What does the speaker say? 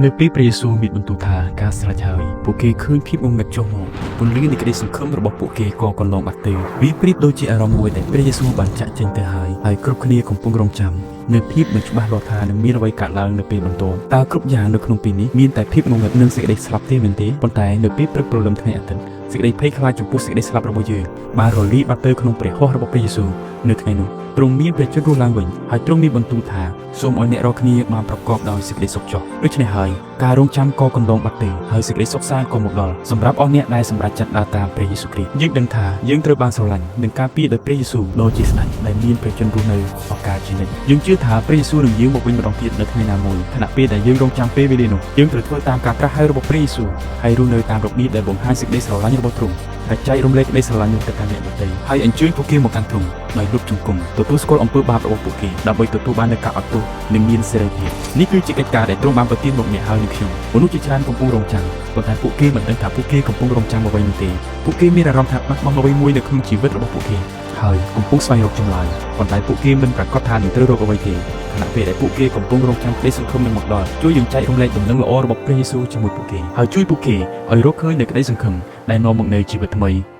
នៅពេលព្រះយេស៊ូវមានបន្ទូលថាការស្រេចហើយពួកគេឃើញភាពងងឹតចុះមកពន្លឺនៃក្តីសង្ឃឹមរបស់ពួកគេក៏កន្លងបាត់ទៅវាប្រៀបដូចជាអារម្មណ៍មួយដែលព្រះយេស៊ូវបានចាក់ចេញទៅហើយគ្រប់គ្នាកំពុងរងចាំនៅភាពមិនច្បាស់លាស់ថានឹងមានអ្វីកើតឡើងនៅពេលបន្ទាប់តើគ្រប់យ៉ាងនៅក្នុងពេលនេះមានតែភាពងងឹតនិងសេចក្តីស្លាប់ទេមែនទេប៉ុន្តែនៅពេលព្រឹកព្រលឹមថ្ងៃអាទិត្យសេចក្តីភ័យខ្លាចចំពោះសេចក្តីស្លាប់របស់យើងបានរលាយបាត់ទៅក្នុងព្រះហស្ថរបស់ព្រះយេស៊ូវនៅថ្ងៃនោះទ្រង់មានព្រះជន្មរស់ឡើងវិញហើយទ្រង់មានបន្ទូលថាសូមឲ្យអ្នករាល់គ្នាបានប្រកបដោយសេចក្តីសុខចុះដូច្នេះហើយការរងចាំក៏កន្លងបាត់ទៅហើយសេចក្តីសុខសាន្តក៏មកដល់សម្រាប់អស់អ្នកដែលសម្រេចចិត្តដើរតាមព្រះយេស៊ូវគ្រីស្ទយើងដឹងថាយើងត្រូវបានស្រឡាញ់និងការពារដោយព្រះយេស៊ូវដ៏ជាស្ដេចដែលមានព្រះជន្មរស់នៅអកាលជានិច្ចយើងជឿថាព្រះយេស៊ូវនឹងយាងមកវិញម្ដងទៀតនៅថ្ងៃណាមួយខណៈពេលដែលយើងរងចាំពេលវេលានោះយើងត្រូវធ្វើតាមការត្រាស់ហៅរបស់ព្រះយេស៊ូវហើយរស់នៅតាមរបៀបដែលបង្ហាញសេចក្តីស្រឡាញ់របស់ទ្រង់ហើយចែករំលែកក្តីស្រឡាញ់នោះទៅកាន់អ្នកដទៃហើយអញ្ជើញពួកគេមកកាន់ទ្រង់ដោយលុបជង្គង់ទទួលស្គាល់អំពើបាបរបស់ពួកគេដើម្បីទទួលបាននូវការអត់ទោសនិងមានសេរីភាពនេះគឺជាកិច្ចការដែលទ្រង់បានប្រទានមកអ្នកហើយនឹងខ្ញុំមនុស្សជាច្រើនកំពុងរងចាំប៉ុន្តែពួកគេមិនដឹងថាពួកគេកំពុងរងចាំអ្វីនោះទេពួកគេមានអារម្មណ៍ថាបាត់បង់អ្វីមួយនៅក្នុងជីវិតរបស់ពួកគេហើយកំពុងស្វែងរកចម្លើយប៉ុន្តែពួកគេមិនប្រកាសថានឹងត្រូវរកអ្វីទេខណៈពេលដែលពួកគេកំពុងរងចាំក្តីសង្ឃឹមនឹងមកដល់ជួយយើងចែករំលែកដំណឹងល្អរបស់ព្រះយេស៊ូវជាមួយពួកគេហើយជួយពួកគេឲ្យរកឃើញនូវក្តីសង្ឃឹមដែលនាំមកនូវជីវិតថ្មី